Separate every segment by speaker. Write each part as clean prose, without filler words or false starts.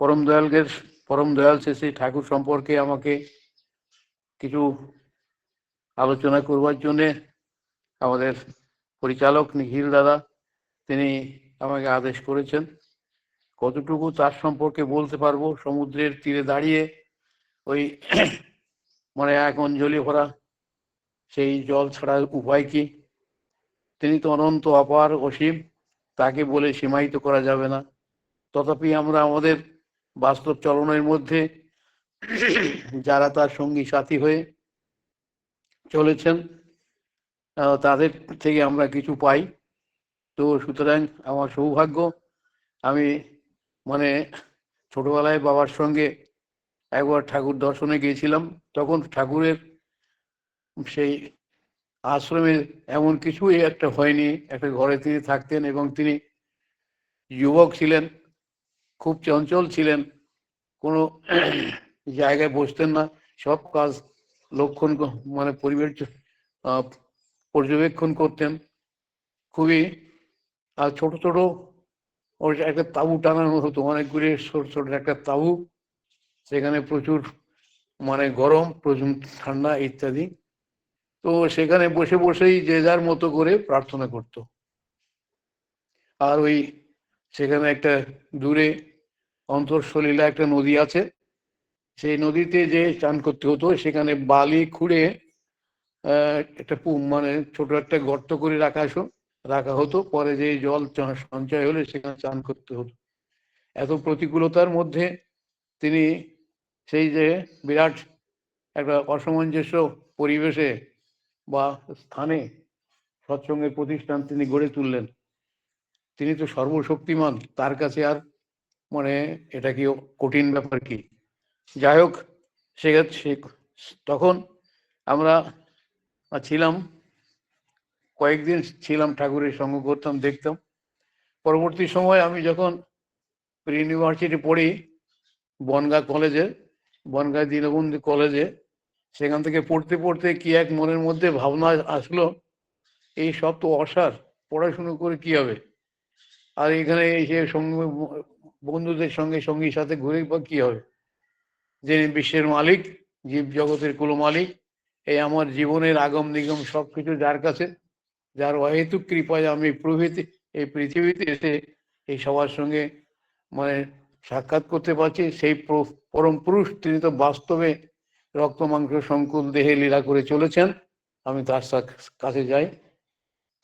Speaker 1: পরম দয়াল শ্রী ঠাকুর সম্পর্কে আমাকে কিছু আলোচনা করবার জন্যে আমাদের পরিচালক নিখিল দাদা তিনি আমাকে আদেশ করেছেন। কতটুকু তার সম্পর্কে বলতে পারবো, সমুদ্রের তীরে দাঁড়িয়ে ওই মানে এক অঞ্জলি ভরা সেই জল ছাড়ার উপায় কি? তিনি তো অনন্ত, অপার, অসীম, তাকে বলে সীমায়িত করা যাবে না। তথাপি আমরা আমাদের বাস্তব চলনের মধ্যে যারা তার সঙ্গী সাথী হয়ে চলেছেন তাদের থেকে আমরা কিছু পাই। তো সুতরাং আমার সৌভাগ্য, আমি মানে ছোটবেলায় বাবার সঙ্গে একবার ঠাকুর দর্শনে গিয়েছিলাম। তখন ঠাকুরের সেই আশ্রমে এমন কিছুই একটা হয়নি। একটা ঘরে তিনি থাকতেন এবং তিনি যুবক ছিলেন, খুব চঞ্চল ছিলেন, কোনো জায়গায় বসতেন না, সব কাজ লক্ষণ মানে পরিবেশ পর্যবেক্ষণ করতেন খুবই। আর ছোট ছোট ওর একটা তাঁবু টানানো হতো, অনেকগুলি ছোট ছোট একটা তাঁবু, সেখানে প্রচুর মানে গরম, প্রচুর ঠান্ডা ইত্যাদি। তো সেখানে বসে বসেই যে যার মতো করে প্রার্থনা করত। আর ওই সেখানে একটা দূরে অন্তঃসলীলা একটা নদী আছে, সেই নদীতে যে চান করতে হতো, সেখানে বালি খুঁড়ে একটা মানে ছোট একটা গর্ত করে রাখা হতো। পরে যে জল সঞ্চয় হলে সেখানে চান করতে হতো। এত প্রতিকূলতার মধ্যে তিনি সেই যে বিরাট একটা অসামঞ্জস্য পরিবেশে বা স্থানে সৎসঙ্গের প্রতিষ্ঠান তিনি গড়ে তুললেন। তিনি তো সর্বশক্তিমান, তার কাছে আর মানে এটা কি কঠিন ব্যাপার কি? যাই হোক, সে তখন আমরা ছিলাম, কয়েকদিন ছিলাম, ঠাকুরের সঙ্গ করতাম, দেখতাম। পরবর্তী সময় আমি যখন প্রি ইউনিভার্সিটি পড়ি বনগাঁ কলেজে, বনগাঁ দীনবন্ধু কলেজে, সেখান থেকে পড়তে পড়তে কি এক মনের মধ্যে ভাবনা আসলো, এই সব তো অসার, পড়াশুনো করে কি হবে? আর এখানে এসে সঙ্গে বন্ধুদের সঙ্গে সঙ্গীর সাথে ঘুরে বা কি হবে? যিনি বিশ্বের মালিক, জীব জগতের কুল মালিক, এই আমার জীবনের আগম নিগম সবকিছু যার কাছে, যার অহেতুক কৃপায় আমি প্রভৃতি এই পৃথিবীতে এসে এই সবার সঙ্গে মানে সাক্ষাৎ করতে পারছি, সেই পরম পুরুষ তিনি তো বাস্তবে রক্ত মাংস সংকুল দেহে লীলা করে চলেছেন। আমি তার কাছে যাই।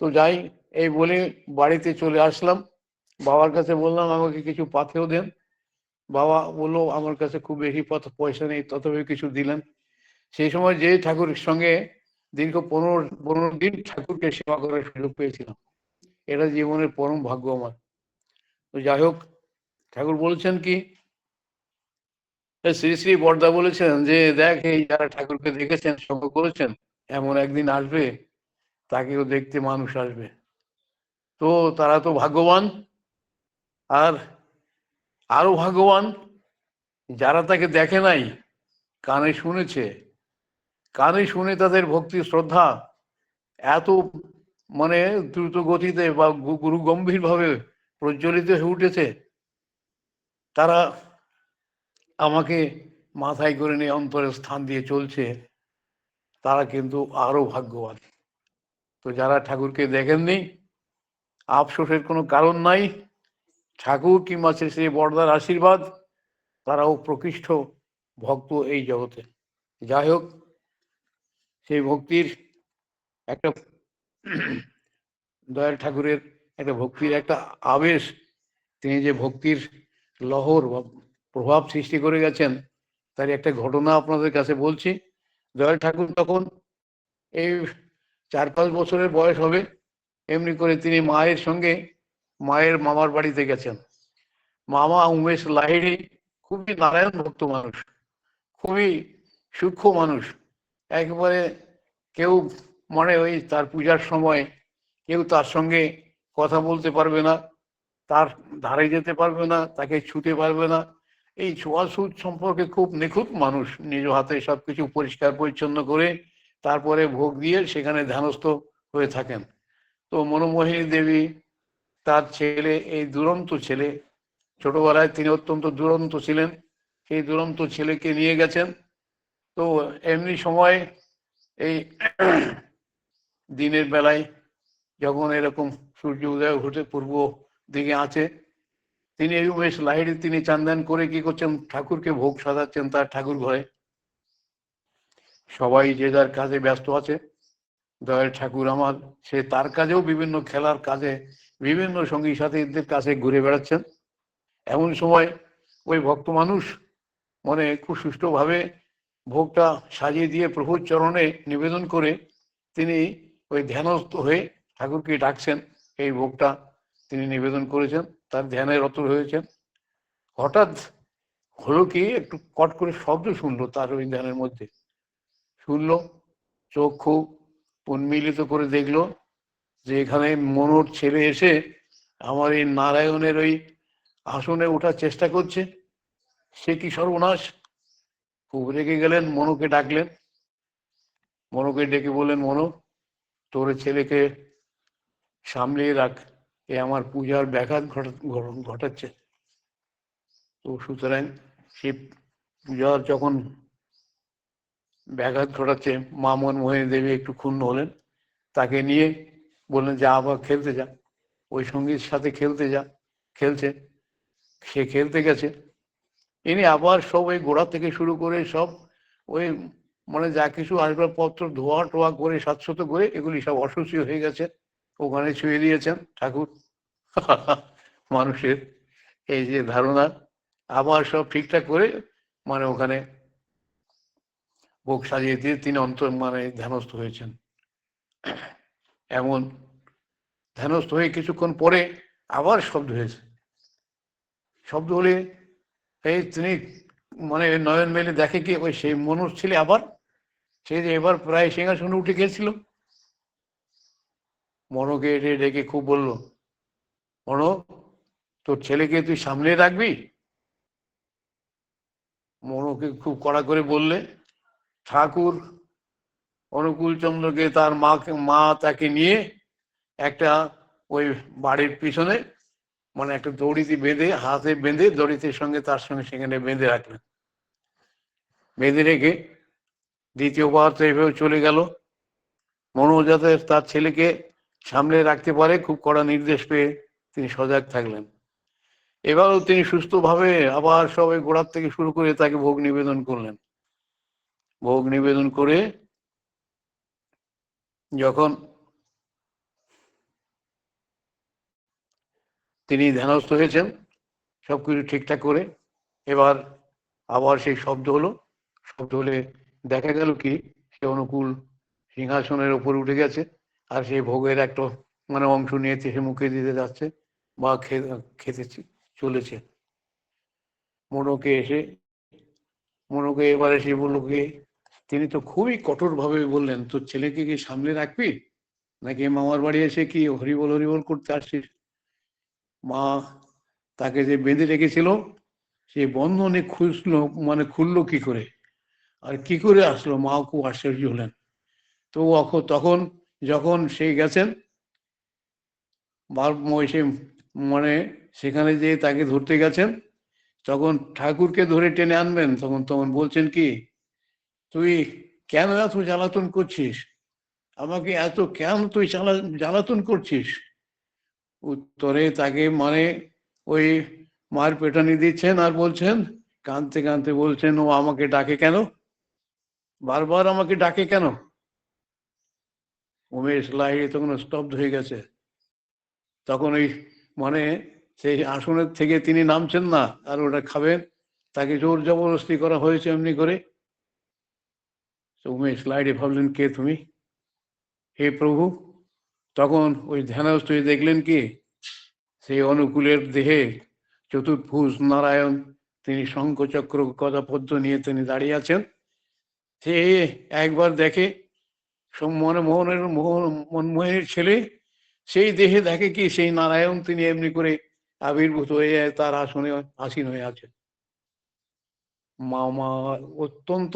Speaker 1: তো যাই, এই বলে বাড়িতে চলে আসলাম। বাবার কাছে বললাম আমাকে কিছু পাথেও দেন। বাবা বললো আমার কাছে খুব বেশি পয়সা নেই, তথাপি কিছু দিলেন। সেই সময় যে ঠাকুরের সঙ্গে দীর্ঘ 15 দিন ঠাকুরকে সেবা করার সুযোগ পেয়েছিলাম, এটা জীবনের পরম ভাগ্য আমার। তো যাই হোক, ঠাকুর বলেছেন কি, শ্রী শ্রী বড়দা বলেছেন যে দেখ, এই যারা ঠাকুরকে দেখেছেন, সঙ্গ করেছেন, এমন একদিন আসবে তাকেও দেখতে মানুষ আসবে। তো তারা তো ভাগ্যবান, আর আরো ভাগ্যবান যারা তাকে দেখে নাই, কানে শুনেছে, কানে শুনে তাদের ভক্তি শ্রদ্ধা এত মানে দ্রুত গতিতে বা গুরু গম্ভীর ভাবে প্রজ্বলিত হয়ে উঠেছে, তারা আমাকে মাথায় করে নিয়ে অন্তরে স্থান দিয়ে চলছে, তারা কিন্তু আরো ভাগ্যবান। তো যারা ঠাকুরকে দেখেননি, আফসোসের কোনো কারণ নাই। ঠাকুর কিংবা শ্রী বড়দার আশীর্বাদ, তারাও প্রকৃষ্ট ভক্ত এই জগতে। যাই হোক, সেই ভক্তির একটা দয়াল ঠাকুরের একটা ভক্তির একটা আবেশ, তিনি যে ভক্তির লহর বা প্রভাব সৃষ্টি করে গেছেন, তার একটা ঘটনা আপনাদের কাছে বলছি। দয়াল ঠাকুর তখন এই 4-5 বছরের বয়স হবে, এমনি করে তিনি মায়ের সঙ্গে মায়ের মামার বাড়িতে গেছেন। মামা উমেশ লাহিড়ী খুবই নারায়ণ ভক্ত মানুষ, খুবই সূক্ষ্ম মানুষ। একেবারে কেউ মানে ওই তার পূজার সময় কেউ তার সঙ্গে কথা বলতে পারবে না, তার ধারে যেতে পারবে না, তাকে ছুতে পারবে না। এই ছোঁয়াছুত সম্পর্কে খুব নিখুঁত মানুষ, নিজ হাতে সবকিছু পরিষ্কার পরিচ্ছন্ন করে তারপরে ভোগ দিয়ে সেখানে ধ্যানস্থ হয়ে থাকেন। তো মনোমোহিনী দেবী, তার ছেলে, এই দুরন্ত ছেলে, ছোটবেলায় তিনি অত্যন্ত দুরন্ত ছিলেন, সেই দুরন্ত ছেলেকে নিয়ে গেছেন। তো এমনি সময় এই দিনের বেলায় যখন এরকম সূর্য উদয় ঘটে পূর্ব দিকে আছে, তিনি এই উমেশ লাহিড়ী তিনি চান্দান করে কি করছেন, ঠাকুরকে ভোগ সাজাচ্ছেন তার ঠাকুর ঘরে। সবাই যে যার কাজে ব্যস্ত আছে। দয়াল ঠাকুর আমার সে তার কাজেও বিভিন্ন খেলার কাজে বিভিন্ন সঙ্গী সাথীদের কাছে ঘুরে বেড়াচ্ছেন। এমন সময় ওই ভক্ত মানুষ মানে খুব সুষ্ঠুভাবে ভোগটা সাজিয়ে দিয়ে প্রভুর চরণে নিবেদন করে তিনি ওই ধ্যানস্থ হয়ে ঠাকুরকে ডাকছেন। এই ভোগটা তিনি নিবেদন করেছেন, তার ধ্যানে রত হয়েছেন। হঠাৎ হলো কি, একটু কট করে শব্দ শুনলো তার ওই ধ্যানের মধ্যে। শুনলো, চোখ খুব উন্মিলিত করে দেখলো যে এখানে মনোর ছেলে এসে আমার এই নারায়ণের ওই আসনে ওঠার চেষ্টা করছে। সে কি সর্বনাশ! খুব রেগে গেলেন, মনোকে ডাকলেন। মনোকে ডেকে বললেন, মনো, তোর ছেলেকে সামলিয়ে রাখ, এ আমার পূজার ব্যাঘাত ঘটাচ্ছে। তো সুতরাং সে পূজার যখন ব্যাঘাত ঘটাচ্ছে, মা মনমোহিনী দেবী একটু ক্ষুণ্ণ হলেন। তাকে নিয়ে বললেন, যা আবার খেলতে যা, ওই সঙ্গীর সাথে খেলতে যা। খেলছে, সে খেলতে গেছে। ইনি আবার সব ওই গোড়া থেকে শুরু করে সব ওই মানে যা কিছু আসবাবপত্র ধোয়া টোয়া করে সাতশত করে এগুলি সব অসুচি হয়ে গেছে, ওখানে ছুঁয়ে দিয়েছেন ঠাকুর। মানুষের এই যে ধারণা, আবার সব ঠিকঠাক করে মানে ওখানে ভোগ সাজিয়ে দিয়ে তিনি অন্তর মানে ধ্যানস্থ হয়েছেন। এমন ধ্যানস্থ হয়ে কিছুক্ষণ পরে আবার শব্দ হয়েছে। শব্দ হলে এই তিনি মানে নয়ন মেলে দেখে কি ওই সেই মনোজ ছেলে আবার, সে যে এবার প্রায় সিংহাসনে উঠে গেছিল। মনোকে ডেকে খুব বলল, মনো, তোর ছেলেকে তুই সামনে রাখবি? মনোকে খুব কড়া করে বললে। ঠাকুর অনুকূল চন্দ্রকে তার মা তাকে নিয়ে একটা ওই বাড়ির পিছনে মানে একটা দড়িতে বেঁধে, হাতে বেঁধে দড়িতে সঙ্গে তার সঙ্গে সেখানে বেঁধে রাখলেন। বেঁধে রেখে দ্বিতীয়বার তো এভাবে চলে গেল। মনো যাতে তার ছেলেকে সামনে রাখতে পারে খুব কড়া নির্দেশ পেয়ে তিনি সজাগ থাকলেন। এবারও তিনি সুস্থভাবে আবার সবাই গোড়ার থেকে শুরু করে তাকে ভোগ নিবেদন করলেন। ভোগ নিবেদন করে যখন তিনি ধ্যানস্থ হয়েছেন সবকিছু ঠিকঠাক করে, এবার আবার সেই শব্দ হলো। শব্দ হলে দেখা গেল কি, সে অনুকূল সিংহাসনের উপর উঠে গেছে, আর সেই ভোগের একটা মানে অংশ নিয়ে সে মুখে দিতে যাচ্ছে বা খেতে চলেছে। মনোকে এসে মনোকে এবার এসে বললো কি, তিনি তো খুবই কঠোর ভাবে বললেন, তোর ছেলেকে কি সামনে রাখবি নাকি মামার বাড়ি এসে কি হরিবল হরিবল করতে আসছিস? মা তাকে যে বেঁধে রেখেছিল সেই বন্ধনে খুঁজলো মানে খুললো কি করে, আর কি করে আসলো, মাও খুব আশ্চর্য হলেন। তো তখন যখন সে গেছেন সে মানে সেখানে যে তাকে ধরতে গেছেন, তখন ঠাকুরকে ধরে টেনে আনবেন, তখন তখন বলছেন কি, তুই কেন এত জ্বালাতন করছিস আমাকে, এত কেন তুই জ্বালাতন করছিস? উত্তরে তাকে মানে ওই মার পেটানি দিচ্ছেন আর বলছেন, কাঁদতে কাঁদতে বলছেন, ও আমাকে ডাকে কেন, বারবার আমাকে ডাকে কেন? উমেশ লাহিড়ী তখন স্তব্ধ হয়ে গেছে। তখন ওই মানে সেই আসনের থেকে তিনি নামছেন না, আর ওটা খাবেন, তাকে জোর জবরদস্তি করা হয়েছে এমনি করে। উমেশ লাহিড়ী ভাবলেন, কে তুমি হে প্রভু? তখন ওই ধ্যানস্থ দেখলেন কি, সেই অনুকূলের দেহে চতুর্ভুজ নারায়ণ, তিনি শঙ্খচক্র গদাপদ্ম নিয়ে তিনি দাঁড়িয়ে আছেন। সে একবার দেখে মনমোহনের ছেলে, সেই দেহে দেখে কি সেই নারায়ণ তিনি এমনি করে আবির্ভূত হয়ে তার আসনে আসীন হয়ে আছেন। মা অত্যন্ত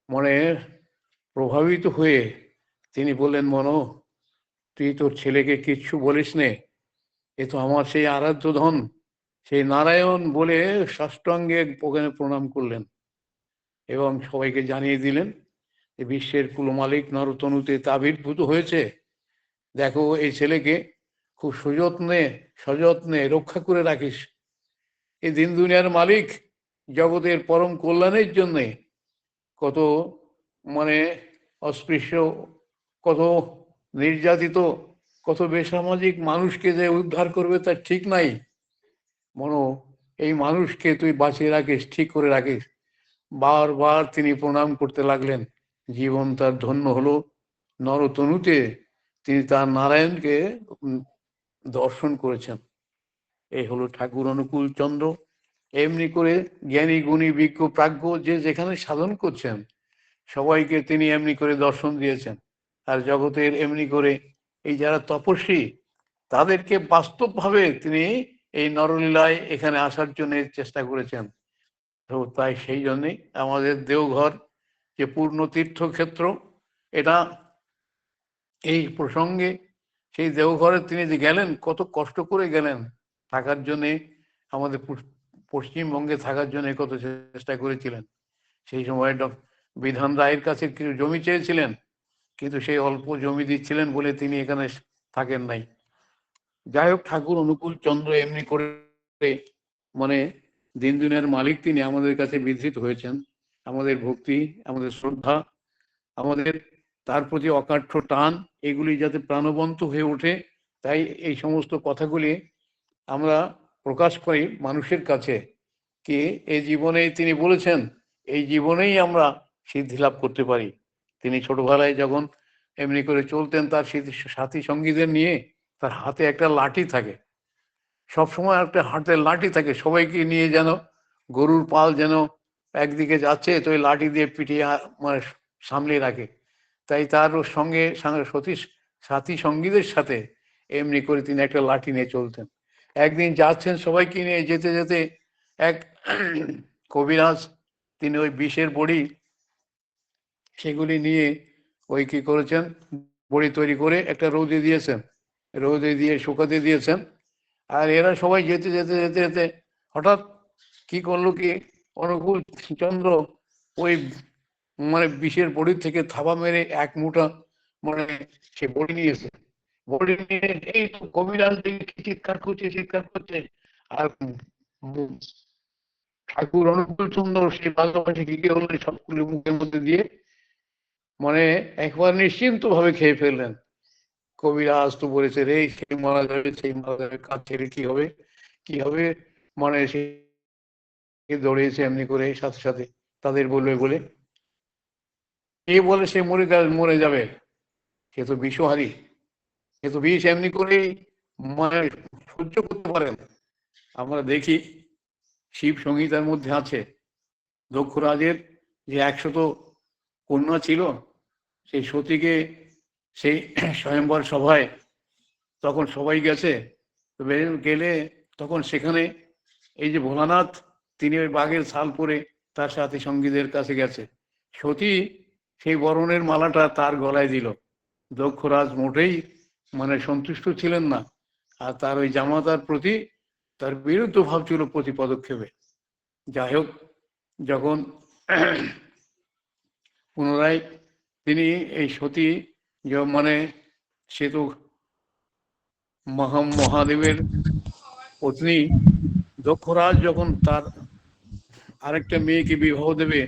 Speaker 1: মানে প্রভাবিত হয়ে তিনি বললেন, মনো, তুই তোর ছেলেকে কিচ্ছু বলিস নে, এ তো আমার সেই আরাধ্য ধন, সেই নারায়ণ বলে সাষ্টাঙ্গে ওখানে প্রণাম করলেন এবং সবাইকে জানিয়ে দিলেন যে বিশ্বের কুলমালিক নরতনুতে আবির্ভূত হয়েছে, দেখো এই ছেলেকে খুব সযত্নে রক্ষা করে রাখিস। এই দিন দুনিয়ার মালিক জগতের পরম কল্যাণের জন্যে কত মানে অস্পৃশ্য, কত নির্যাতিত, কত বেসামাজিক মানুষকে যে উদ্ধার করবে তার ঠিক নাই। মনো, এই মানুষকে তুই বাঁচিয়ে রাখিস, ঠিক করে রাখিস। বারবার তিনি প্রণাম করতে লাগলেন। জীবন তার ধন্য হলো। নরতনুতে তিনি তার নারায়ণকে দর্শন করেছেন। এই হলো ঠাকুর অনুকূল চন্দ্র। এমনি করে জ্ঞানী গুণী বিজ্ঞ প্রাজ্ঞ যে যেখানে সাধন করছেন সবাইকে তিনি এমনি করে দর্শন দিয়েছেন। আর জগতের এমনি করে এই যারা তপস্বী তাদেরকে বাস্তবভাবে তিনি এই নরলীলায় এখানে আসার জন্য চেষ্টা করেছেন। তো তাই সেই জন্যই আমাদের দেওঘর যে পূর্ণ তীর্থক্ষেত্র, এটা এই প্রসঙ্গে সেই দেওঘরে তিনি যে গেলেন, কত কষ্ট করে গেলেন থাকার জন্যে, আমাদের পশ্চিমবঙ্গে থাকার জন্য কত চেষ্টা করেছিলেন। সেই সময় বিধান রায়ের কাছে কিছু জমি চেয়েছিলেন, কিন্তু সেই অল্প জমি দিচ্ছিলেন বলে তিনি এখানে থাকেন নাই। যাই হোক, ঠাকুর অনুকূল চন্দ্র এমনি করে মানে দিন দিনের মালিক তিনি আমাদের কাছে বিধৃত হয়েছেন। আমাদের ভক্তি, আমাদের শ্রদ্ধা, আমাদের তার প্রতি অকাঠ্য টান, এগুলি যাতে প্রাণবন্ত হয়ে ওঠে, তাই এই সমস্ত কথাগুলি আমরা প্রকাশ করি মানুষের কাছে। কি এই জীবনেই তিনি বলেছেন, এই জীবনেই আমরা সিদ্ধি লাভ করতে পারি। তিনি ছোটবেলায় যখন এমনি করে চলতেন তার সাথী সঙ্গীদের নিয়ে, তার হাতে একটা লাঠি থাকে, সবসময় একটা হাতের লাঠি থাকে, সবাইকে নিয়ে যেন গরুর পাল যেন একদিকে যাচ্ছে তো ওই লাঠি দিয়ে পিটিয়ে মানে সামলে রাখে। তাই তার সঙ্গে সাথী সঙ্গীদের সাথে এমনি করে তিনি একটা লাঠি নিয়ে চলতেন। একদিন যাচ্ছেন সবাইকে নিয়ে, যেতে যেতে এক কবিরাজ তিনি ওই বিষের বড়ি সেগুলি নিয়ে ওই কি করেছেন, বড়ি তৈরি করে একটা রোদে দিয়েছেন, রোদে দিয়ে শুকাতে দিয়েছেন। আর এরা সবাই যেতে যেতে যেতে যেতে হঠাৎ কি করলো কি, অনুকূল চন্দ্র ওই মানে বিষের বড়ির থেকে থাবা মেরে এক মুঠা মানে সে বড়ি নিয়েছে। বড়ি নিয়ে এই তো কবিরাজ চিৎকার করছে। আর ঠাকুর অনুকূল চন্দ্র সেই ভালোবাসে কি কি হলো সবগুলি মুখের মধ্যে দিয়ে মানে একবার নিশ্চিন্ত ভাবে খেয়ে ফেললেন। কবিরাজ তো বলেছে রে সেই মারা যাবে, সেই মারা যাবে, কাজ ছেড়ে কি হবে কি হবে, মানে সে দৌড়িয়েছে এমনি করে সাথে সাথে তাদের বলবে বলে। কে বলে সে মরে যাবে, সে তো বিষহারী, সে তো বিষ এমনি করেই মানে সহ্য করতে পারেন। আমরা দেখি শিব সংহিতার মধ্যে আছে দক্ষরাজের যে 100 কন্যা ছিল, সেই সতীকে সেই স্বয়ম্বর সভায় তখন সবাই গেছে, তো গেলে তখন সেখানে এই যে ভোলানাথ তিনি ওই বাঘের ছাল পরে তার সাথে সঙ্গীদের কাছে গেছে। সতী সেই বরণের মালাটা তার গলায় দিল। দক্ষরাজ মোটেই মানে সন্তুষ্ট ছিলেন না, আর তার ওই জামাতার প্রতি তার বিরুদ্ধ ভাব ছিল প্রতি পদক্ষেপে। যাই হোক, যখন পুনরায় তিনি এই সতী মানে সে তো মহাদেবের পত্নী, দক্ষরাজ যখন তার আরেকটা মেয়েকে বিবাহ দেবে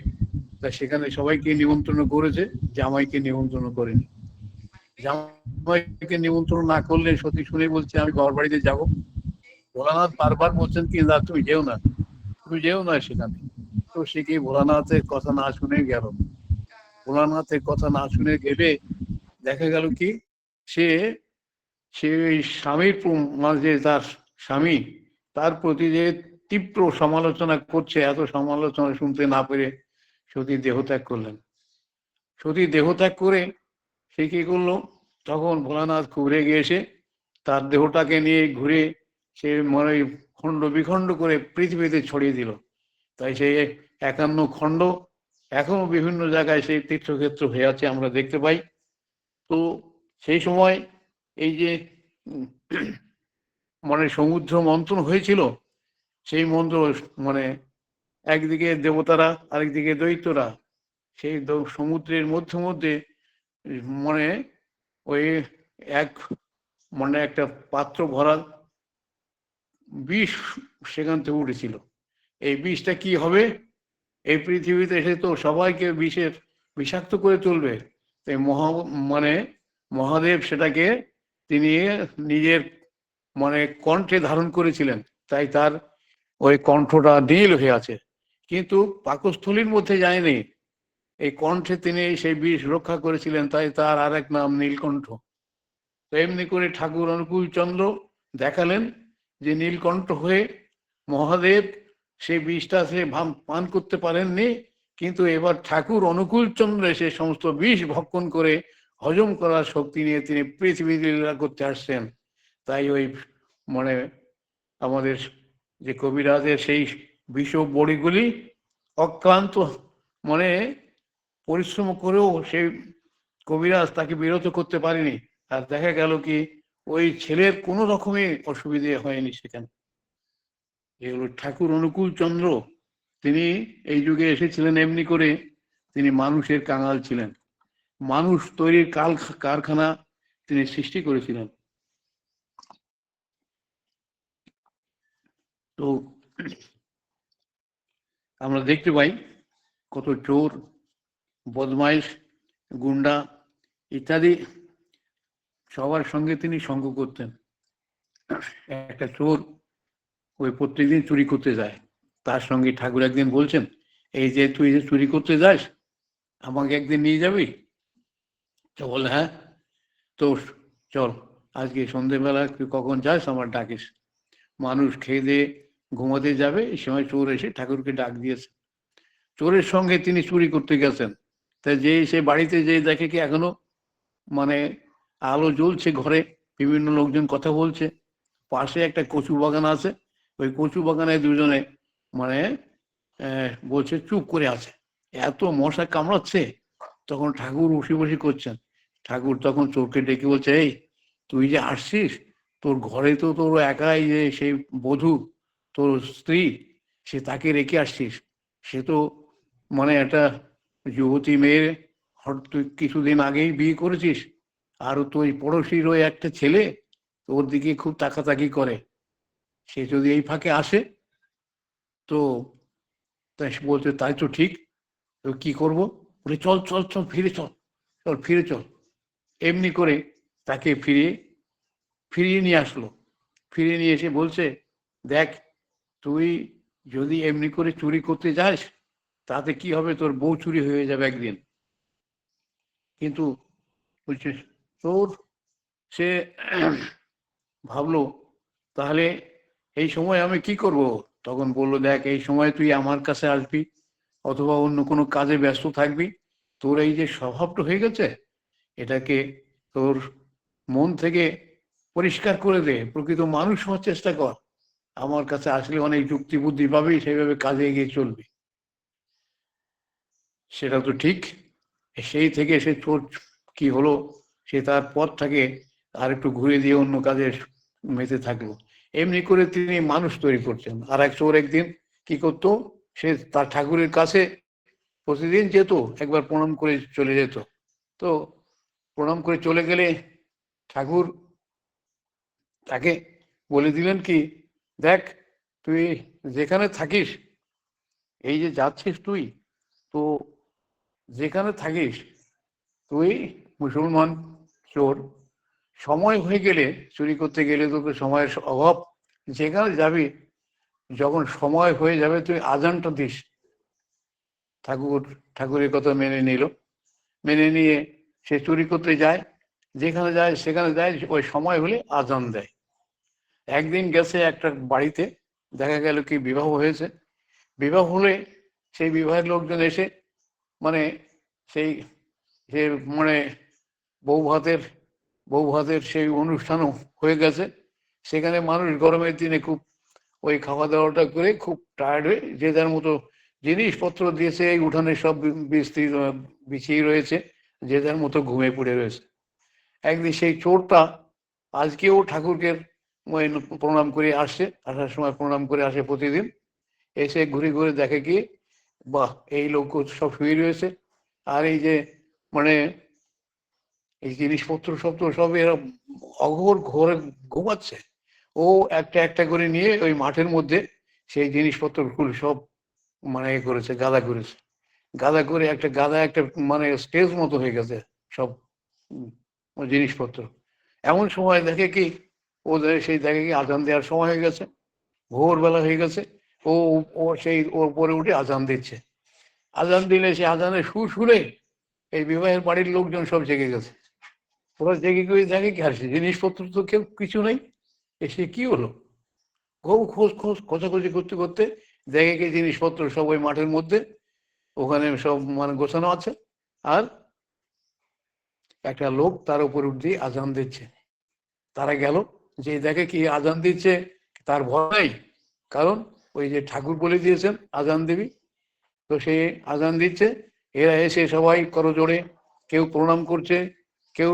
Speaker 1: তা সেখানে সবাইকে নিমন্ত্রণ করেছে, জামাইকে নিমন্ত্রণ করেনি। জামাইকে নিমন্ত্রণ না করলে সতী শুনে বলছে আমি ঘর বাড়িতে যাবো। ভোলানাথ বারবার বলছেন কি না তুমি যেও না, তুমি যেও না সেখানে। তো সে কি ভোলানাথের কথা না শুনে গেল। ভোলানাথের কথা না শুনে গেলে দেখা গেল কি সে সে স্বামীর মানে যে তার স্বামী তার প্রতি যে তীব্র সমালোচনা করছে, এত সমালোচনা শুনতে না পেরে সতী দেহত্যাগ করলেন। সতী দেহত্যাগ করে সে কি করলো, তখন ভোলানাথ খুব রেগে এসে তার দেহটাকে নিয়ে ঘুরে সে মানে খণ্ড বিখণ্ড করে পৃথিবীতে ছড়িয়ে দিল। তাই সেই 51 খণ্ড এখনো বিভিন্ন জায়গায় সেই তীর্থক্ষেত্র হয়ে আছে আমরা দেখতে পাই। তো সেই সময় এই যে মানে সমুদ্র মন্থন হয়েছিল, সেই মন্ত্র মানে একদিকে দেবতারা আরেকদিকে দৈত্যরা সেই সমুদ্রের মধ্যে মধ্যে মানে ওই এক মানে একটা পাত্র ভরা বিষ সেখান থেকে উঠেছিল। এই বিষটা কি হবে, এই পৃথিবীতে এসে তো সবাইকে বিষাক্ত করে তুলবে। তাই মানে মহাদেব সেটাকে তিনি নিজের মানে কণ্ঠে ধারণ করেছিলেন, তাই তার ওই কণ্ঠটা নীল হয়ে আছে, কিন্তু পাকস্থলীর মধ্যে যায়নি। এই কণ্ঠে তিনি সেই বিষ রক্ষা করেছিলেন, তাই তার আর এক নাম নীলকণ্ঠ। তো এমনি করে ঠাকুর অনুকূল চন্দ্র দেখালেন যে নীলকণ্ঠ হয়ে মহাদেব সেই বিষটা সে পান করতে পারেননি, কিন্তু এবার ঠাকুর অনুকূল চন্দ্র এসে সমস্ত বিষ ভক্ষণ করে হজম করার শক্তি নিয়ে তিনি পৃথিবীতে লীলা করতে আসছেন। তাই ওই মানে আমাদের যে কবিরাজের সেই বিষ বড়িগুলি অক্লান্ত মানে পরিশ্রম করেও সেই কবিরাজ তাকে বিরত করতে পারেনি। আর দেখা গেল কি ওই ছেলের কোনো রকমের অসুবিধে হয়নি সেখানে। এগুলো ঠাকুর অনুকূল চন্দ্র, তিনি এই যুগে এসেছিলেন এমনি করে, তিনি মানুষের কাঙাল ছিলেন, মানুষ তৈরির কারখানা তিনি সৃষ্টি করেছিলেন। তো আমরা দেখতে পাই কত চোর, বদমাইশ, গুন্ডা ইত্যাদি সবার সঙ্গে তিনি সঙ্গ করতেন। একটা চোর ওই প্রত্যেকদিন চুরি করতে যায়, তার সঙ্গে ঠাকুর একদিন বলছেন, এই যে তুই যে চুরি করতে যাস আমাকে একদিন নিয়ে যাবি? তো বলে হ্যাঁ, তো চল আজকে সন্ধেবেলা তুই কখন যাস আমার ডাকিস। মানুষ খেয়ে দিয়ে ঘুমাতে যাবে, এই সময় চোর এসে ঠাকুরকে ডাক দিয়েছে। চোরের সঙ্গে তিনি চুরি করতে গেছেন, তা যে সে বাড়িতে যে দেখে কি এখনো মানে আলো জ্বলছে ঘরে, বিভিন্ন লোকজন কথা বলছে, পাশে একটা কচু বাগান আছে, ওই কচু বাগানে দুজনে মানে বলছে চুপ করে আছে, এত মশা কামড়াচ্ছে। তখন ঠাকুর বসে বসে করছেন, ঠাকুর তখন চোরকে ডেকে বলছে, এই তুই যে আসছিস, তোর ঘরে তো তোর একাই যে সেই বধূ তোর স্ত্রী, সে তাকে রেখে আসছিস, সে তো মানে একটা যুবতী মেয়ের তুই কিছুদিন আগেই বিয়ে করেছিস, আর তুই পড়োশির ওই একটা ছেলে ওর দিকে খুব তাকাতাকি করে, সে যদি এই ফাঁকে আসে তো তাই বলছে তাই তো ঠিক, তো কি করবো? বলে চল চল চল ফিরে চল, চল ফিরে চল। এমনি করে তাকে ফিরিয়ে নিয়ে আসলো। ফিরিয়ে নিয়ে এসে বলছে, দেখ তুই যদি এমনি করে চুরি করতে যাস তাতে কি হবে, তোর বউ চুরি হয়ে যাবে একদিন। কিন্তু বলছে তোর সে ভাবলো তাহলে এই সময় আমি কি করব? তখন বললো, দেখ এই সময় তুই আমার কাছে আসবি অথবা অন্য কোনো কাজে ব্যস্ত থাকবি, তোর এই যে স্বভাবটা হয়ে গেছে এটাকে তোর মন থেকে পরিষ্কার করে দে, প্রকৃত মানুষ হওয়ার চেষ্টা কর, আমার কাছে আসলে অনেক যুক্তি বুদ্ধি পাবি, সেইভাবে কাজে এগিয়ে চলবি। সেটা তো ঠিক। সেই থেকে সে চোর কি হলো, সে তার পথটাকে আর একটু ঘুরে দিয়ে অন্য কাজে মেতে থাকলো। এমনি করে তিনি মানুষ তৈরি করছেন। আর এক চোর একদিন কি করতো, সে তার ঠাকুরের কাছে প্রতিদিন যেত, একবার প্রণাম করে চলে যেত। তো প্রণাম করে চলে গেলে ঠাকুর তাকে বলে দিলেন কি, দেখ তুই যেখানে থাকিস, এই যে যাচ্ছিস তুই, তো যেখানে থাকিস তুই মুসলমান চোর, সময় হয়ে গেলে চুরি করতে গেলে তোকে সময়ের অভাব, যেখানে যাবি যখন সময় হয়ে যাবে তুই আজানটা দিস। ঠাকুরের কথা মেনে নিল, মেনে নিয়ে সে চুরি করতে যায়, যেখানে যায় সেখানে যায়, ওই সময় হলে আজান দেয়। একদিন গেছে একটা বাড়িতে, দেখা গেল কি বিবাহ হয়েছে, বিবাহ হলে সেই বিবাহের লোকজন এসে মানে সেই যে মানে বউ ভাতের সেই অনুষ্ঠানও হয়ে গেছে। সেখানে মানুষ গরমের দিনে খুব ওই খাওয়া দাওয়াটা করে খুব টায়ার্ড হয়ে যে যার মতো জিনিসপত্র দিয়েছে, এই উঠানে সব বিস্তৃত বিছিয়ে রয়েছে, যে যার মতো ঘুমিয়ে পড়ে রয়েছে। একদিন সেই চোরটা আজকেও ঠাকুরকে প্রণাম করে আসছে, আসার সময় প্রণাম করে আসে প্রতিদিন। এসে ঘুরে ঘুরে দেখে কি, বাহ, এই লোক সব শুয়ে রয়েছে, আর এই যে মানে এই জিনিসপত্র সব তো সব এরা অঘোর ঘরে ঘুমাচ্ছে। ও একটা একটা করে নিয়ে ওই মাঠের মধ্যে সেই জিনিসপত্রগুলো সব এ করেছে, গাদা করেছে। গাদা করে একটা মানে স্টেজ মতো হয়ে গেছে সব জিনিসপত্র। এমন সময় দেখে কি, সেই দেখে কি আজান দেওয়ার সময় হয়ে গেছে, ভোরবেলা হয়ে গেছে। ও ও সেই ওর উপরে উঠে আজান দিচ্ছে। আজান দিলে সে আজানের সুর শুনে এই বিবাহের বাড়ির লোকজন সব জেগে গেছে। ওরা জেগে গিয়ে দেখে কি, আর জিনিসপত্র তো কেউ কিছু নেই। এসে কি হলো, খোঁজাখুঁজি করতে করতে দেখে কি জিনিসপত্র সব ওই মাঠের মধ্যে ওখানে সব গোছানো আছে। আর একটা লোক তার উপর উঠে আজান দিচ্ছে। তারা গেল, যে দেখে কি আজান দিচ্ছে, তার ভয় নাই, কারণ ওই যে ঠাকুর বলে দিয়েছেন আজান দিবি। তো সে আজান দিচ্ছে, এরা এসে সবাই করজোড়ে, কেউ প্রণাম করছে, কেউ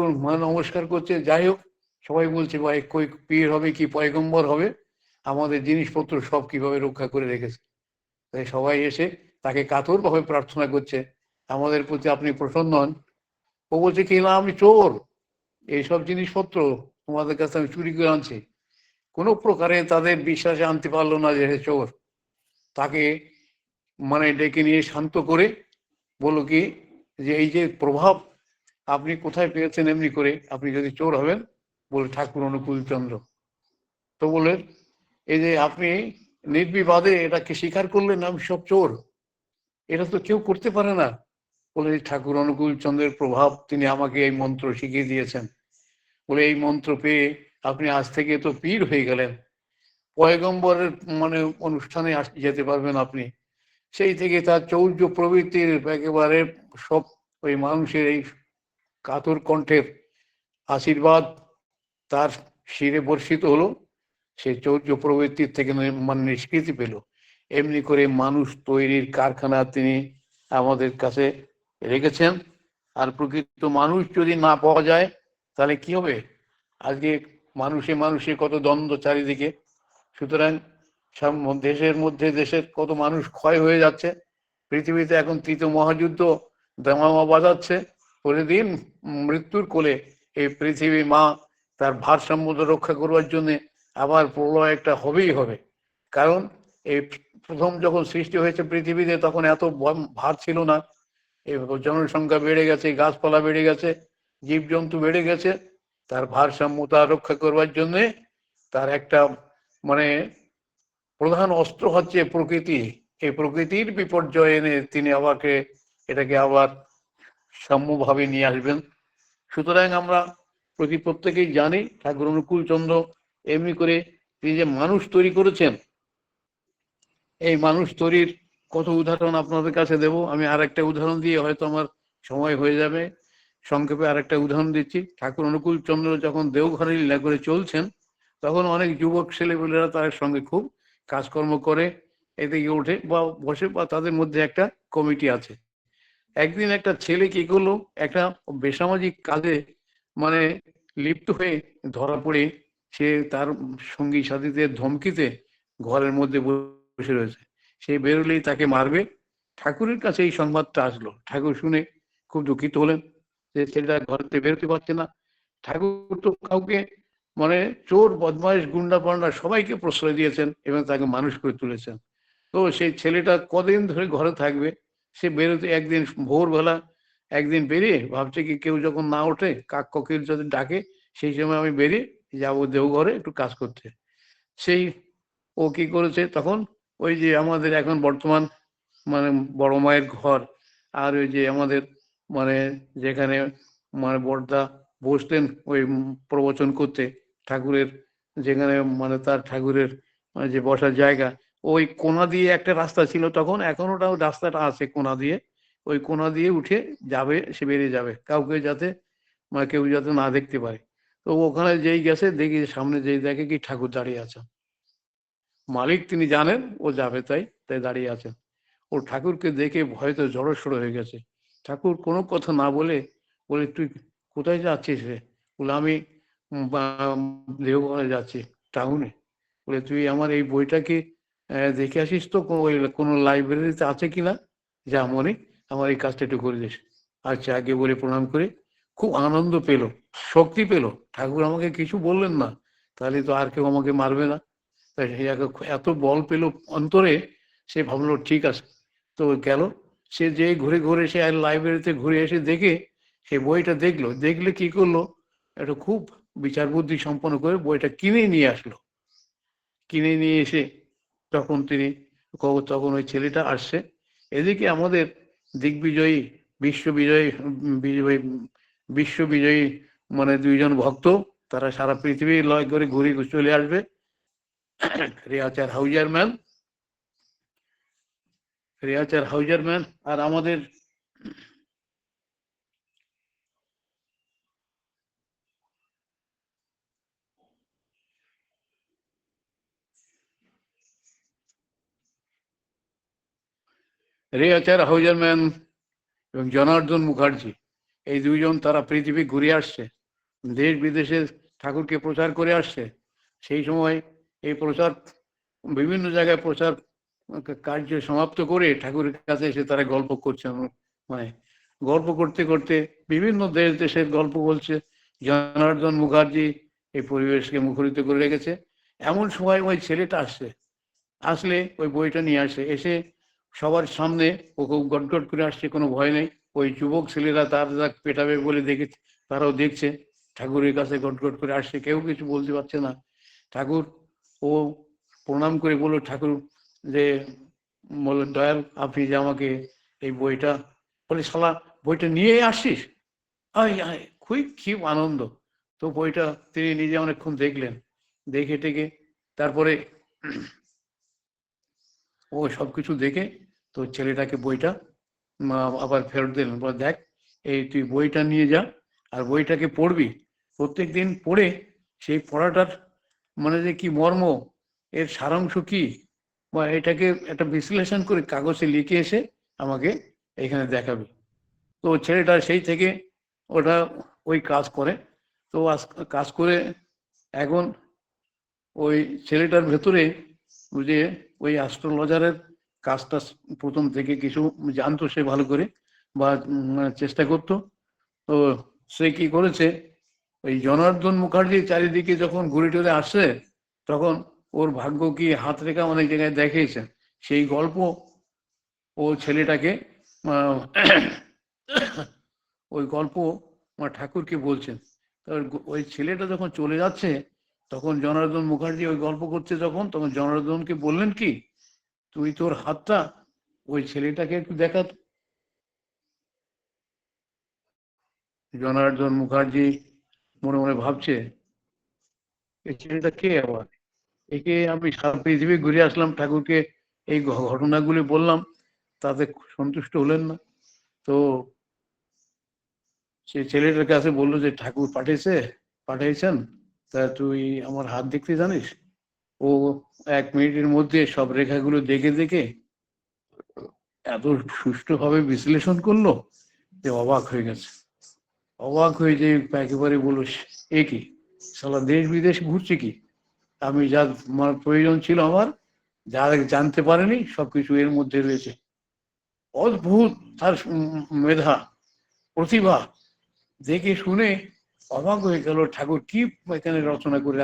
Speaker 1: নমস্কার করছে। যাই হোক, সবাই বলছে ভাই কই পীর হবে কি পয়গম্বর হবে, আমাদের জিনিসপত্র সব কিভাবে রক্ষা করে রেখেছে। তাই সবাই এসে তাকে কাতরভাবে প্রার্থনা করছে, আমাদের প্রতি আপনি প্রসন্ন হন। ও বলছে কি, না আমি চোর, এইসব জিনিসপত্র তোমাদের কাছে আমি চুরি করে আনছি। কোনো প্রকারে তাদের বিশ্বাসে আনতে পারলো না যে চোর। তাকে ডেকে নিয়ে শান্ত করে বলো কি, যে এই যে প্রভাব আপনি কোথায় পেয়েছেন এমনি করে, আপনি যদি চোর হবেন? বলে ঠাকুর অনুকূল চন্দ্র। তো বলেন, এই যে আপনি নির্বিবাদে এটাকে স্বীকার করলেন আমি সব চোর, এটা তো কেউ করতে পারে না। বলে ঠাকুর অনুকূল চন্দ্রের প্রভাব, তিনি আমাকে এই মন্ত্র শিখিয়ে দিয়েছেন। বলে এই মন্ত্র পেয়ে আপনি আজ থেকে তো পীর হয়ে গেলেন, পয়গম্বরের অনুষ্ঠানে যেতে পারবেন আপনি। সেই থেকে তার চৌর্য প্রবৃত্তির একেবারে সব ওই মানুষের এই কাতর কণ্ঠের আশীর্বাদ তার শিরে বর্ষিত হলো। সেই চৌর্য প্রবৃত্তির থেকে নিষ্কৃতি পেল। এমনি করে মানুষ তৈরির কারখানা তিনি আমাদের কাছে রেখেছেন। আর প্রকৃত মানুষ যদি না পাওয়া যায় তাহলে কি হবে? আজকে মানুষে মানুষে কত দ্বন্দ্ব চারিদিকে। সুতরাং দেশের মধ্যে দেশের কত মানুষ ক্ষয় হয়ে যাচ্ছে। পৃথিবীতে এখন তৃতীয় মহাযুদ্ধ দামামা বাজাচ্ছে। প্রতিদিন মৃত্যুর কোলে এই পৃথিবী মা তার ভারসাম্য রক্ষা করবার জন্য আবার প্রলয় একটা হবেই হবে। কারণ এই প্রথম যখন সৃষ্টি হয়েছে পৃথিবীতে, তখন এত ভার ছিল না। এই জনসংখ্যা বেড়ে গেছে, গাছপালা বেড়ে গেছে, জীবজন্তু বেড়ে গেছে। তার ভারসাম্যতা রক্ষা করবার জন্যে তার একটা মানে প্রধান অস্ত্র হচ্ছে প্রকৃতি। এই প্রকৃতির বিপর্যয় এনে তিনি আমাকে এটাকে আবার সাম্যভাবে নিয়ে আসবেন। সুতরাং আমরা প্রত্যেকেই জানি ঠাকুর অনুকূল চন্দ্র এমনি করে তিনি যে মানুষ তৈরি করেছেন। এই মানুষ তৈরির কত উদাহরণ আপনাদের কাছে দেব। আমি আর একটা উদাহরণ দিয়ে হয়তো আমার সময় হয়ে যাবে। সংক্ষেপে আর একটা উদাহরণ দিচ্ছি। ঠাকুর অনুকূল চন্দ্র যখন দেওঘরে লীলা করে চলছেন, তখন অনেক যুবক ছেলেপেলেরা তার সঙ্গে খুব কাজকর্ম করে, এদিকে ওঠে বা বসে, বা তাদের মধ্যে একটা কমিটি আছে। একদিন একটা ছেলে কি করলো, একটা বেসামাজিক কাজে মানে লিপ্ত হয়ে ধরা পড়ে সে তার সঙ্গী সাথীদের ধমকিতে ঘরের মধ্যে বসে রয়েছে। সে বেরোলেই তাকে মারবে। ঠাকুরের কাছে এই সংবাদটা আসলো। ঠাকুর শুনে খুব দুঃখিত হলেন যে ছেলেটা ঘর থেকে বেরোতে পারছে না। ঠাকুর তো কাউকে চোর বদমাইশ গুন্ডা পান্ডা সবাইকে প্রশ্রয় দিয়েছেন এবং তাকে মানুষ করে তুলেছেন। তো সেই ছেলেটা কদিন ধরে ঘরে থাকবে? সে বেরোতে একদিন ভোরবেলা একদিন বেরিয়ে ভাবছে কি, কেউ যখন না ওঠে, কাক কোকিল যদি ডাকে, সেই সময় আমি বেরিয়ে যাবো দেওঘরে একটু কাজ করতে। সেই ও কি করেছে, তখন ওই যে আমাদের এখন বর্তমান বড় মায়ের ঘর, আর ওই যে আমাদের মানে যেখানে বড়দা বসতেন ওই প্রবচন করতে ঠাকুরের, যেখানে তার ঠাকুরের যে বসার জায়গা, ওই কোনা দিয়ে একটা রাস্তা ছিল তখন, এখন ওটাও রাস্তাটা আছে কোনা দিয়ে। ওই কোনা দিয়ে উঠে যাবে, সে বেরিয়ে যাবে, কাউকে যাতে কেউ যাতে না দেখতে পারে। তো ওখানে যেই গেছে, দেখি সামনে যেই দেখে কি ঠাকুর দাঁড়িয়ে আছে। মালিক তিনি জানেন ও যাবে, তাই তাই দাঁড়িয়ে আছেন। ও ঠাকুরকে দেখে ভয়তে জড়সড় হয়ে গেছে। ঠাকুর কোনো কথা না বলে বলে, তুই কোথায় যাচ্ছিস রে? বলে, আমি দেওঘরে যাচ্ছি। টাউনে। বলে তুই আমার এই বইটাকে দেখে আসিস তো কোনো লাইব্রেরিতে আছে কিনা, যা মনে আমার এই কাজটা একটু করে দিস। আচ্ছা, আগে বলে প্রণাম করে খুব আনন্দ পেল, শক্তি পেল। ঠাকুর আমাকে কিছু বললেন না, তাহলে তো আর কেউ আমাকে মারবে না। তাই সে এত বল পেল অন্তরে, সে ভাবলো ঠিক আছে। তো গেল, সে যে ঘুরে ঘুরে সে লাইব্রেরিতে ঘুরে এসে দেখে সে বইটা দেখলো, দেখলে কি করলো, একটা খুব বিচার বুদ্ধি সম্পন্ন করে বইটা কিনে নিয়ে আসলো। কিনে নিয়ে এসে তখন তিনি, তখন ওই ছেলেটা আসছে। এদিকে আমাদের দিগ্বিজয়ী, বিশ্ববিজয়ী, বিজয়ী, বিশ্ববিজয়ী মানে দুইজন ভক্ত, তারা সারা পৃথিবী লয় করে ঘুরে চলে আসবে। রিয়াচার হাউজারম্যান, রিয়াচার হাউজারম্যান আর আমাদের রিয়াচার হাউজারম্যান এবং জনার্দন মুখার্জি, এই দুইজন তারা পৃথিবী ঘুরে আসছে, দেশ বিদেশে ঠাকুরকে প্রচার করে আসছে। সেই সময় এই প্রচার, বিভিন্ন জায়গায় প্রচার কার্য সমাপ্ত করে ঠাকুরের কাছে এসে তারা গল্প করছে। মানে গল্প করতে করতে বিভিন্ন দেশ দেশের গল্প বলছে। জনার্দন মুখার্জি এই পরিবেশকে মুখরিত করে রেখেছে। এমন সময় ওই ছেলেটা আসছে, আসলে ওই বইটা নিয়ে আসে, এসে সবার সামনে ও খুব গটগট করে আসছে, কোনো ভয় নেই। ওই যুবক ছেলেরা তার যা পেটাবে বলে দেখে, তারাও দেখছে ঠাকুরের কাছে গটগট করে আসছে, কেউ কিছু বলতে পারছে না। ঠাকুর ও প্রণাম করে বলল, ঠাকুর যে বলল, দয়াল আপনি যে আমাকে এই বইটা, বলে শালা বইটা নিয়ে আসছিস, আয় আয়, খুব আনন্দ। তো বইটা তিনি নিজে অনেকক্ষণ দেখলেন, দেখে টেকে তারপরে ও সবকিছু দেখে তো ছেলেটাকে বইটা আবার ফেরত দিলেন। বলে দেখ, এই তুই বইটা নিয়ে যা, আর বইটাকে পড়বি, প্রত্যেক দিন পড়ে সেই পড়াটার মানে যে কি মর্ম, এর সারাংশ কি, বা এটাকে একটা বিশ্লেষণ করে কাগজে লিখে এসে আমাকে এখানে দেখাবে। তো ছেলেটা সেই থেকে ওটা ওই কাজ করে। তো কাজ করে এখন ওই ছেলেটার ভেতরে যে ওই অ্যাস্ট্রোলজারের কাজটা প্রথম থেকে কিছু জানতো সে ভালো করে, বা চেষ্টা করতো। তো সে কি করেছে, ওই জনার্দন মুখার্জি চারিদিকে যখন ঘুরে টুরে আসছে, তখন ওর ভাগ্য কি হাত রেখা অনেক জায়গায় দেখিয়েছেন। সেই গল্প ও ছেলেটাকে আহ, ওই গল্প ঠাকুরকে বলছেন। ওই ছেলেটা যখন চলে যাচ্ছে, তখন জনার্দন মুখার্জি ওই গল্প করছে যখন, তখন জনার্দনকে বললেন কি, তুই তোর হাতটা ওই ছেলেটাকে একটু দেখা। জনার্দন মুখার্জি মনে মনে ভাবছে, এই ছেলেটা কে আবার, একে আমি সারা পৃথিবী ঘুরে আসলাম, ঠাকুরকে এই ঘটনাগুলি বললাম, তাতে সন্তুষ্ট হলেন না। তো সে ছেলেটার কাছে বললো যে ঠাকুর পাঠিয়েছেন, তা তুই আমার হাত দেখতে জানিস। ও 1 মিনিটের মধ্যে সব রেখাগুলো দেখে দেখে এত সুষ্ঠুভাবে বিশ্লেষণ করলো যে অবাক হয়ে গেছে। অবাক হয়ে যে একেবারে বললো, এ কি সালা দেশ বিদেশ ঘুরছে কি, আমি যা আমার প্রয়োজন ছিল, আমার যা জানতে পারেনি সবকিছু এর মধ্যে রয়েছে। অদ্ভুত তার মেধা, প্রতিভা, দেখে শুনে অবাক হয়ে গেল ঠাকুর কি এখানে রচনা করে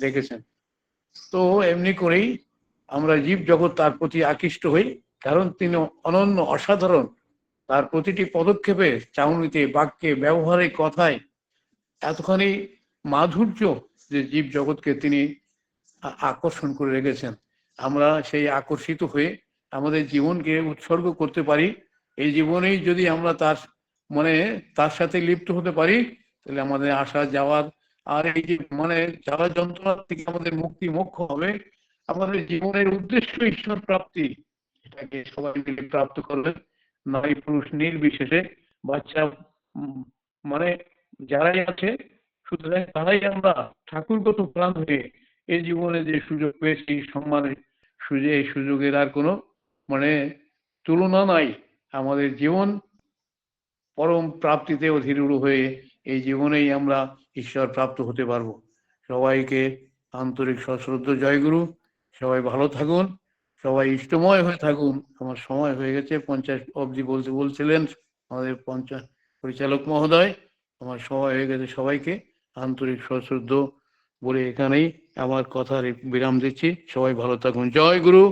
Speaker 1: রেখেছেন। তো এমনি করেই আমরা জীব জগৎ তার প্রতি আকৃষ্ট হই, কারণ তিনি অনন্য, অসাধারণ। তার প্রতিটি পদক্ষেপে, চাউনিতে, বাক্যে, ব্যবহারে, কথায় এতখানি মাধুর্য, যে জীব জগৎকে তিনি আকর্ষণ করে রেখেছেন। আমরা সেই আকর্ষিত হয়ে আমাদের জীবনকে উৎসর্গ করতে পারি। এই জীবনেই যদি আমরা তার মানে তার সাথে লিপ্ত হতে পারি, তাহলে আমাদের আসা যাওয়ার, আর এই যে যাওয়া যন্ত্রণা থেকে আমাদের মুক্তি, মোক্ষ হবে। আমাদের জীবনের উদ্দেশ্য ঈশ্বর প্রাপ্তি, এটাকে সবাই মিলে প্রাপ্ত করবেন, নারী পুরুষ নির্বিশেষে, বাচ্চা মানে যারাই আছে, সুতরাং তারাই আমরা ঠাকুরগত প্রাণ হয়ে এই জীবনে যে সুযোগ পেয়েছি, সম্মানের সুযোগ, এই সুযোগের আর কোনো মানে তুলনা নাই। আমাদের জীবন পরম প্রাপ্তিতে অধীর হয়ে এই জীবনেই আমরা ঈশ্বর প্রাপ্ত হতে পারবো। সবাইকে আন্তরিক সশ্রদ্ধ জয়গুরু। সবাই ভালো থাকুন, সবাই ইষ্টময় হয়ে থাকুন। আমার সময় হয়ে গেছে, 50 অবধি বলতে বলছিলেন আমাদের পরিচালক মহোদয়। আমার সময় হয়ে গেছে। সবাইকে আন্তরিক সশ্রদ্ধ বলে এখানেই আমার কথার বিরাম দিচ্ছি। সবাই ভালো থাকুন। জয় গুরু।